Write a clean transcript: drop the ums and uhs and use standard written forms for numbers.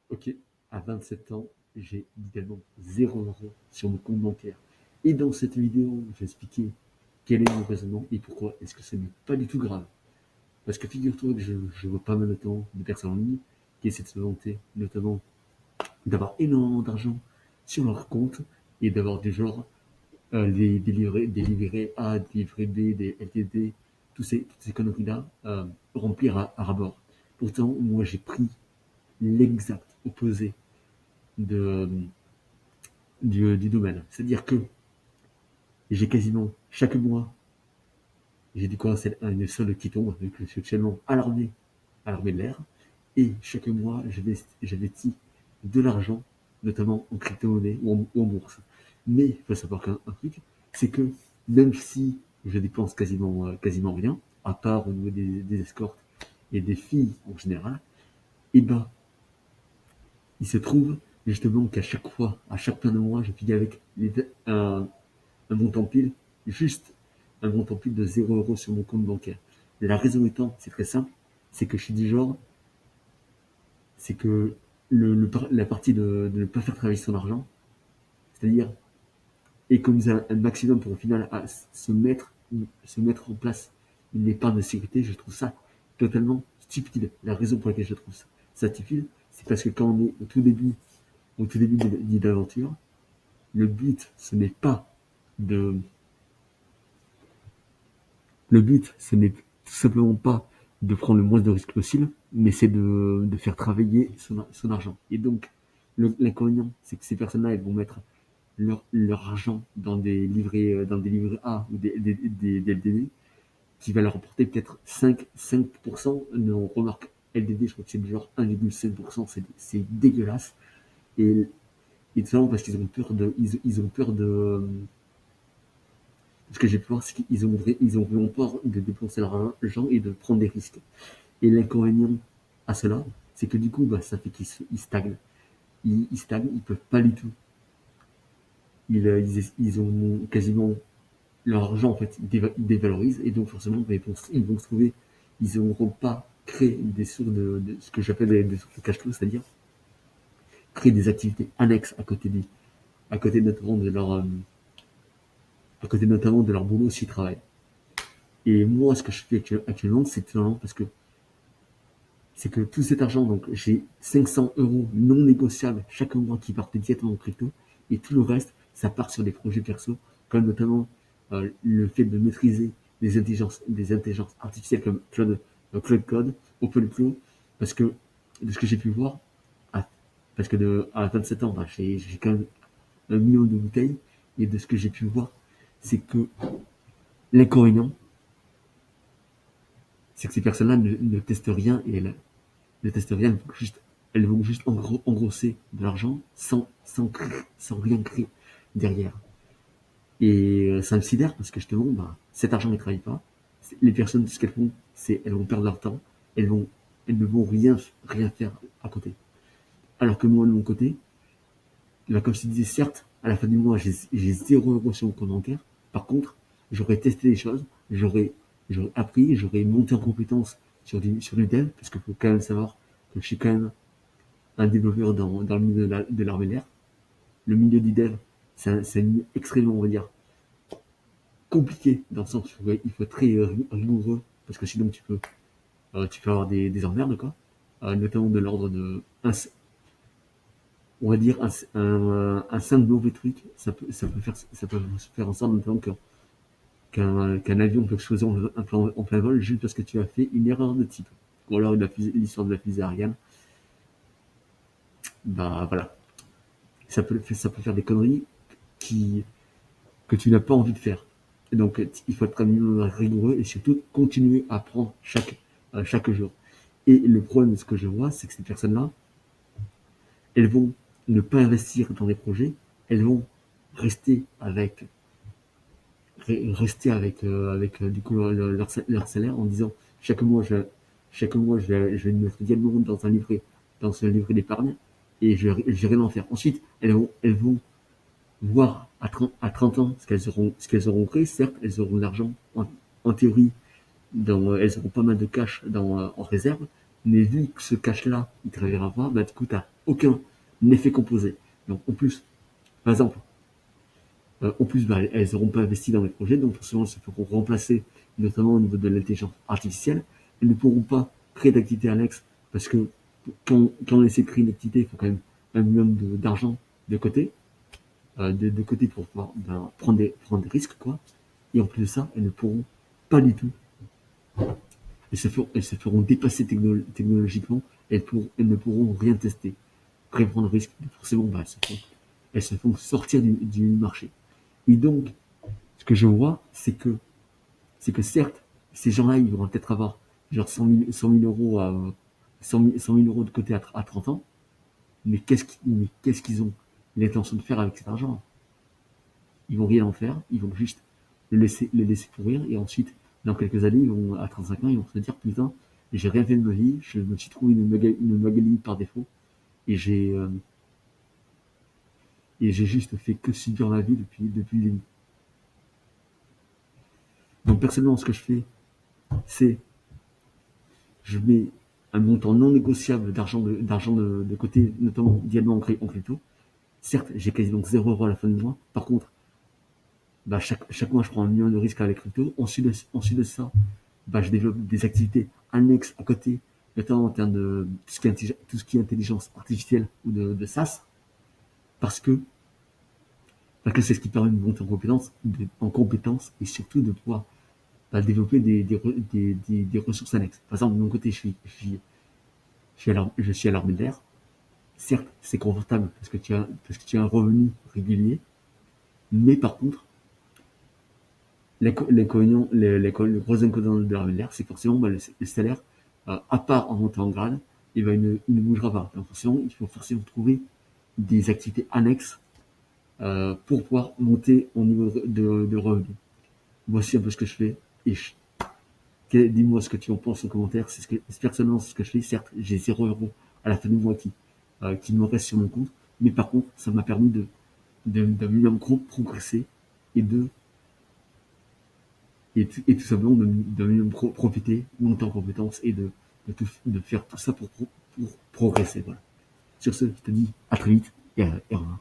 Ok, à 27 ans, j'ai littéralement 0 € sur mon compte bancaire. Et dans cette vidéo, je vais expliquer quel est mon raisonnement et pourquoi est-ce que ce n'est pas du tout grave. Parce que figure-toi que je vois pas mal de personnes en ligne qui essaient de se vanter, notamment d'avoir énormément d'argent sur leur compte et d'avoir du genre des livrets A, des livrets B, des LTD, toutes ces conneries-là, remplir à rabord. Pourtant, moi, j'ai pris l'exact opposé de, du domaine. C'est-à-dire que j'ai quasiment chaque mois, j'ai du coup une solde qui tombe, vu que je suis actuellement à l'armée de l'air, et chaque mois, j'investis de l'argent, notamment en crypto-monnaie ou en bourse. Mais il faut savoir qu'un truc, c'est que même si je dépense quasiment rien, à part au niveau des escortes et des filles en général, et ben, il se trouve justement qu'à chaque fois, à chaque fin de mois, je finis avec un montant pile, juste un montant pile de 0 € sur mon compte bancaire. La raison étant, c'est très simple, c'est que je suis du genre, c'est que la partie de ne pas faire travailler son argent, c'est-à-dire économiser un maximum pour au final se mettre en place une épargne de sécurité, je trouve ça totalement stupide. La raison pour laquelle je trouve ça stupide, c'est parce que quand on est au tout début d'une aventure, le but, de, le but, ce n'est tout simplement pas de prendre le moins de risques possible, mais c'est de faire travailler son argent. Et donc, l'inconvénient, c'est que ces personnes-là, elles vont mettre leur argent dans des livrets A ou des LDD, qui va leur rapporter peut-être 5%. Non, remarque, LDD, je crois que c'est genre 1,5%, c'est dégueulasse. Et, et tout simplement parce qu'ils ont peur ils ont peur de, ce que j'ai pu voir, c'est ils ont vraiment peur de dépenser leur argent et de prendre des risques. Et l'inconvénient à cela, c'est que du coup, bah, ça fait ils stagnent. Ils stagnent, ils peuvent pas du tout. Ils ont quasiment leur argent, en fait, ils dévalorisent, et donc forcément, bah, ils vont se trouver, ils n'auront pas créé des sources de ce que j'appelle des sources de cash flow, c'est-à-dire créer des activités annexes à côté notamment de à côté notamment de leur boulot s'ils travaillent. Et moi, ce que je fais actuellement, c'est tout parce que tout cet argent, donc j'ai 500 € non négociables chaque mois qui partent directement en crypto, et tout le reste, ça part sur des projets perso, comme notamment le fait de maîtriser des intelligences artificielles comme Claude Code, OpenClaw, parce que de ce que j'ai pu voir, à, parce que à 27 ans, bah, j'ai quand même 1 million de bouteilles, et de ce que j'ai pu voir, c'est que l'inconvénient, c'est que ces personnes-là ne testent rien, et ne testent rien, elles vont juste engrosser de l'argent sans rien créer derrière. Et ça me sidère parce que justement, bah, cet argent ne travaille pas. Les personnes, ce qu'elles font, c'est elles vont perdre leur temps, elles ne vont rien faire à côté. Alors que moi, de mon côté, là, comme je te disais, certes, à la fin du mois, j'ai 0 € sur mon compte bancaire. Par contre, j'aurais testé des choses, j'aurais appris, j'aurais monté en compétence sur du dev, parce qu'il faut quand même savoir que je suis quand même un développeur dans le milieu de l'armée de l'air. Le milieu du dev, c'est un milieu extrêmement, on va dire, compliqué, dans le sens où il faut être très rigoureux, parce que sinon tu peux avoir des emmerdes, quoi. Notamment de l'ordre de, on va dire, un simple mauvais truc, ça peut faire en sorte notamment qu'un avion peut exploser en plein vol juste parce que tu as fait une erreur de type. Ou alors l'histoire de la fusée Ariane, bah voilà. Ça peut faire des conneries qui, que tu n'as pas envie de faire. Et donc, il faut être un minimum rigoureux et surtout continuer à apprendre chaque jour. Et le problème de ce que je vois, c'est que ces personnes-là, elles vont ne pas investir dans des projets, elles vont rester avec, du coup leur salaire en disant chaque mois je vais me mettre directement dans un livret d'épargne et je vais rien en faire. Ensuite, elles vont voir à 30 ans ce qu'elles auront créé. Certes, elles auront de l'argent en théorie, elles auront pas mal de cash en réserve, Mais vu que ce cash-là, il ne travaillera pas, bah, du coup, tu n'as aucun effet composé. Donc, en plus, par exemple, bah, elles n'auront pas investi dans les projets, donc forcément, elles se feront remplacer, notamment au niveau de l'intelligence artificielle. Elles ne pourront pas créer d'activité annexe, parce que quand on essaie de créer une activité, il faut quand même un minimum d'argent de côté, de côté pour pouvoir ben, prendre des risques, quoi. Et en plus de ça, elles ne pourront pas du tout, elles se feront dépasser technologiquement, elles ne pourront rien tester, rien prendre de risque. Forcément, bah, elles se font sortir du marché. Et donc, ce que je vois, c'est que certes, ces gens-là, ils vont peut-être avoir genre 100 000 euros à 100 000 euros de côté à 30 ans, mais qu'est-ce qu'ils ont l'intention de faire avec cet argent? Ils vont rien en faire, ils vont juste le laisser pourrir, et ensuite, dans quelques années, à 35 ans, ils vont se dire, putain, j'ai rien fait de ma vie, je me suis trouvé une Magali par défaut, et j'ai juste fait que subir ma vie depuis le début. Donc, personnellement, ce que je fais, c'est je mets un montant non négociable d'argent de côté, notamment diamant en crypto. Certes, j'ai quasiment 0 € à la fin du mois. Par contre, bah, chaque mois, je prends un million de risques avec les cryptos. Ensuite de ça, bah, je développe des activités annexes à côté, notamment en termes de tout ce qui est intelligence artificielle ou de SaaS, parce que, parce que c'est ce qui permet de monter en compétences et surtout de pouvoir bah, développer des ressources annexes. Par exemple, de mon côté, je suis à l'armée de l'air. Certes, c'est confortable parce que tu as un revenu régulier, mais par contre, le gros inconvénient de l'armée de l'air, c'est que forcément, bah, le salaire, à part en montant en grade, eh ben, il ne bougera pas. Donc forcément, il faut forcément trouver des activités annexes pour pouvoir monter au niveau de revenu. Voici un peu ce que je fais. Et dis-moi ce que tu en penses en commentaire. Personnellement, c'est ce que je fais. Certes, j'ai 0 € à la fin du mois qui me reste sur mon compte. Mais par contre, ça m'a permis d'un minimum progresser et tout simplement d'un minimum profiter, monter en compétences et de faire tout ça pour progresser. Voilà. Sur ce, je te dis à très vite et au revoir.